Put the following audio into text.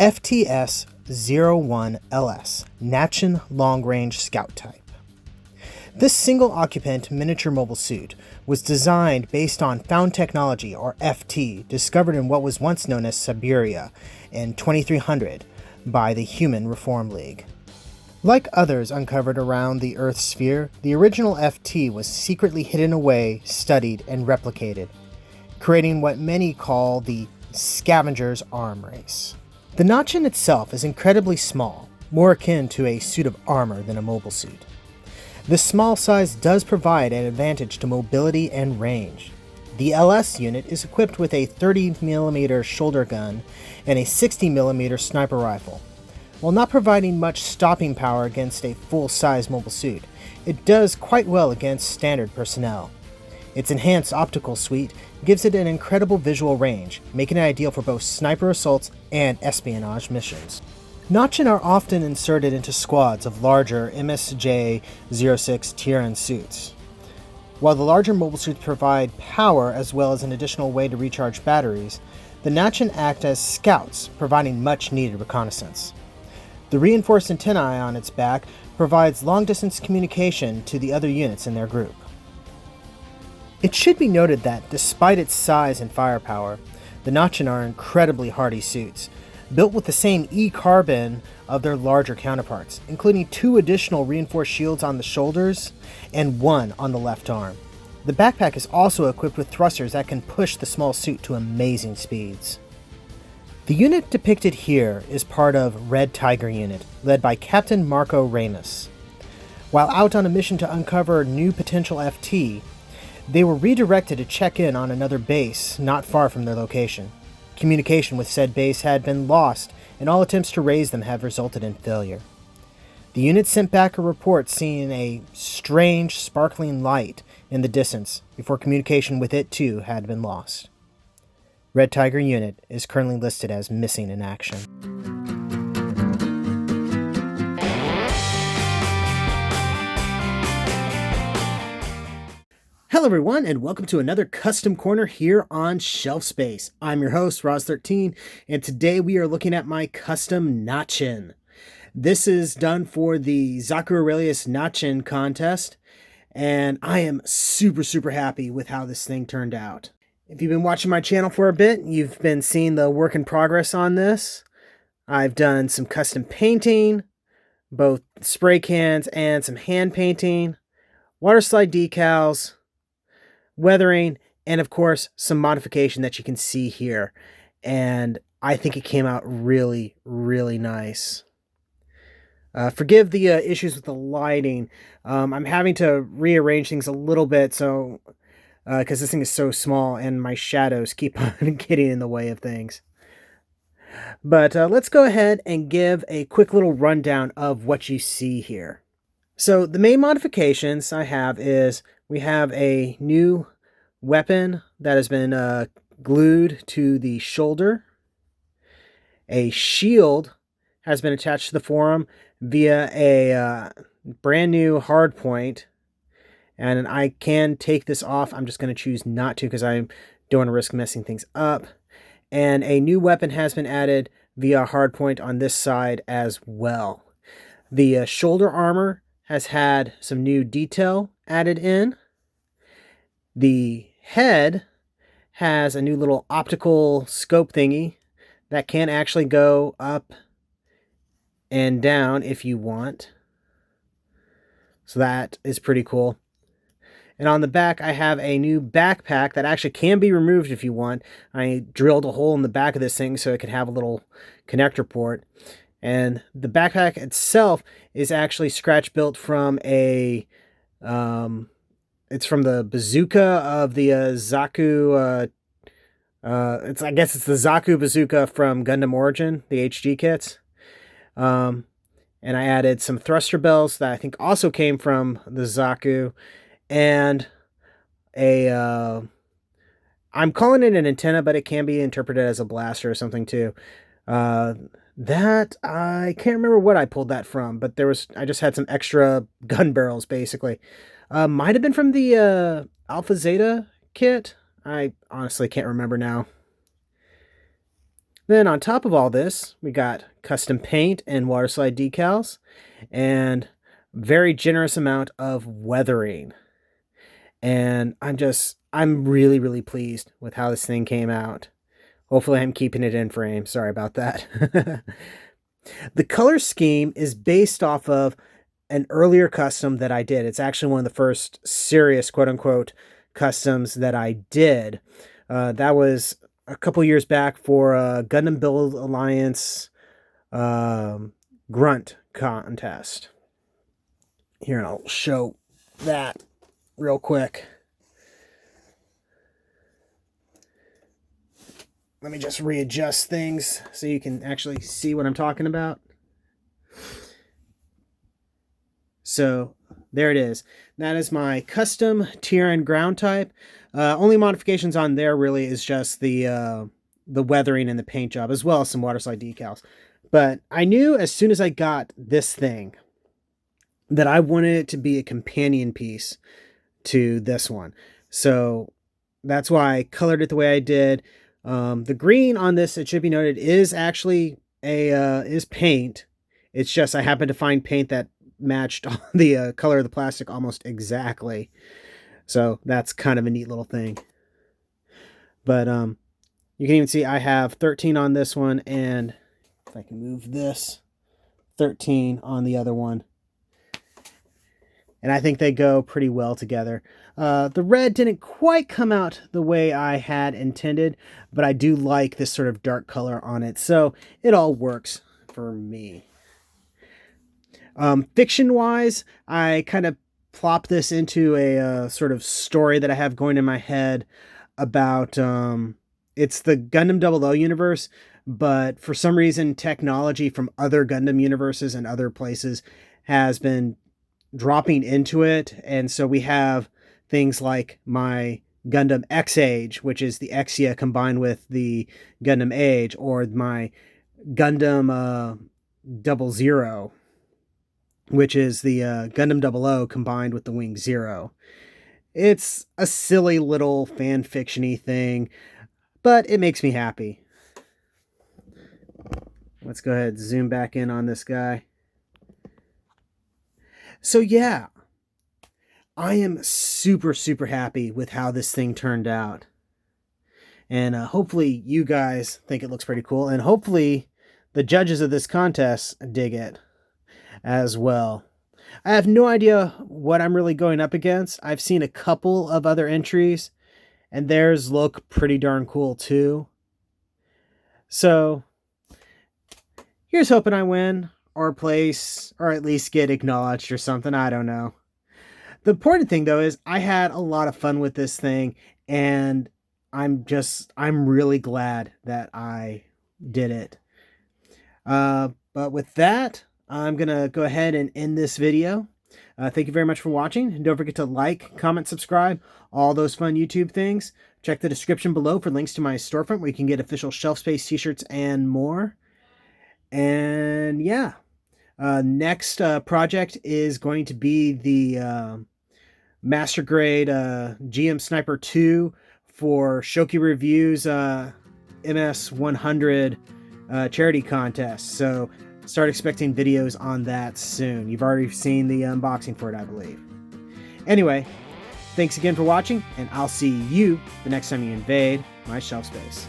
FTS-01LS, Natchin Long Range Scout Type. This single-occupant miniature mobile suit was designed based on found technology, or FT, discovered in what was once known as Siberia in 2300 by the Human Reform League. Like others uncovered around the Earth's sphere, the original FT was secretly hidden away, studied, and replicated, creating what many call the scavenger's arm race. The Natchin itself is incredibly small, more akin to a suit of armor than a mobile suit. This small size does provide an advantage to mobility and range. The LS unit is equipped with a 30mm shoulder gun and a 60mm sniper rifle. While not providing much stopping power against a full-size mobile suit, it does quite well against standard personnel. Its enhanced optical suite gives it an incredible visual range, making it ideal for both sniper assaults and espionage missions. Natchin are often inserted into squads of larger MSJ-06 Tyran suits. While the larger mobile suits provide power as well as an additional way to recharge batteries, the Natchin act as scouts, providing much needed reconnaissance. The reinforced antennae on its back provides long-distance communication to the other units in their group. It should be noted that, despite its size and firepower, the Natchin are incredibly hardy suits, built with the same E-carbon of their larger counterparts, including 2 additional reinforced shields on the shoulders and 1 on the left arm. The backpack is also equipped with thrusters that can push the small suit to amazing speeds. The unit depicted here is part of Red Tiger Unit, led by Captain Marco Ramus. While out on a mission to uncover new potential FT, they were redirected to check in on another base not far from their location. Communication with said base had been lost, and all attempts to raise them have resulted in failure. The unit sent back a report seeing a strange, sparkling light in the distance before communication with it too had been lost. Red Tiger Unit is currently listed as missing in action. Hello everyone, and welcome to another custom corner here on Shelf Space. I'm your host, Roz13, and today we are looking at my custom Natchin. This is done for the Zaku Aurelius Natchin contest, and I am super happy with how this thing turned out. If you've been watching my channel for a bit, you've been seeing the work in progress on this. I've done some custom painting, both spray cans and some hand painting, water slide decals, weathering, and of course some modification that you can see here, and I think it came out really nice. Forgive the issues with the lighting. I'm having to rearrange things a little bit so because this thing is so small and my shadows keep on getting in the way of things. But let's go ahead and give a quick little rundown of what you see here. So the main modifications I have is we have a new weapon that has been glued to the shoulder. A shield has been attached to the forearm via a brand new hard point. And I can take this off. I'm just going to choose not to because I don't want to risk messing things up. And a new weapon has been added via hard point on this side as well. The shoulder armor has had some new detail added in. The head has a new little optical scope thingy that can actually go up and down if you want. So that is pretty cool. And on the back, I have a new backpack that actually can be removed if you want. I drilled a hole in the back of this thing so it can have a little connector port. And the backpack itself is actually scratch built from a, it's from the bazooka of the Zaku, I guess it's the Zaku bazooka from Gundam Origin, the HG kits. And I added some thruster bells that I think also came from the Zaku. And I'm calling it an antenna, but it can be interpreted as a blaster or something too. That I can't remember what I pulled that from, but I just had some extra gun barrels basically. Might have been from the Alpha Zeta kit. I honestly can't remember now. Then on top of all this, we got custom paint and water slide decals and very generous amount of weathering. And I'm really, really pleased with how this thing came out. Hopefully I'm keeping it in frame. Sorry about that. The color scheme is based off of an earlier custom that I did. It's actually one of the first serious quote unquote customs that I did. That was a couple years back for a Gundam Build Alliance grunt contest. Here, and I'll show that real quick. Let me just readjust things so you can actually see what I'm talking about. So there it is. That is my custom tier and ground type. Only modifications on there really is just the weathering and the paint job, as well as some water slide decals. But I knew as soon as I got this thing that I wanted it to be a companion piece to this one. So that's why I colored it the way I did. The green on this, it should be noted, is actually is paint. It's just I happened to find paint that matched the color of the plastic almost exactly. So that's kind of a neat little thing. But you can even see I have 13 on this one, and if I can move this, 13 on the other one. And I think they go pretty well together. The red didn't quite come out the way I had intended, but I do like this sort of dark color on it, so it all works for me. Fiction-wise, I kind of plopped this into a sort of story that I have going in my head about, it's the Gundam 00 universe, but for some reason technology from other Gundam universes and other places has been dropping into it, and so we have things like my Gundam X Age, which is the Exia combined with the Gundam Age, or my Gundam 00, which is the Gundam 00 combined with the Wing Zero. It's a silly little fan fiction-y thing, but it makes me happy. Let's go ahead and zoom back in on this guy. So yeah, I am super, super happy with how this thing turned out. And hopefully you guys think it looks pretty cool. And hopefully the judges of this contest dig it as well. I have no idea what I'm really going up against. I've seen a couple of other entries, and theirs look pretty darn cool too. So here's hoping I win, or place, or at least get acknowledged or something. I don't know. The important thing though is I had a lot of fun with this thing, and I'm really glad that I did it. But with that, I'm gonna go ahead and end this video. Thank you very much for watching, and don't forget to like, comment, subscribe, all those fun YouTube things. Check the description below for links to my storefront where you can get official Shelf Space t-shirts and more. And yeah, next project is going to be the Master Grade GM Sniper 2 for Shoki Reviews MS 100 charity contest. So start expecting videos on that soon. You've already seen the unboxing for it, I believe. Anyway, thanks again for watching, and I'll see you the next time you invade my shelf space.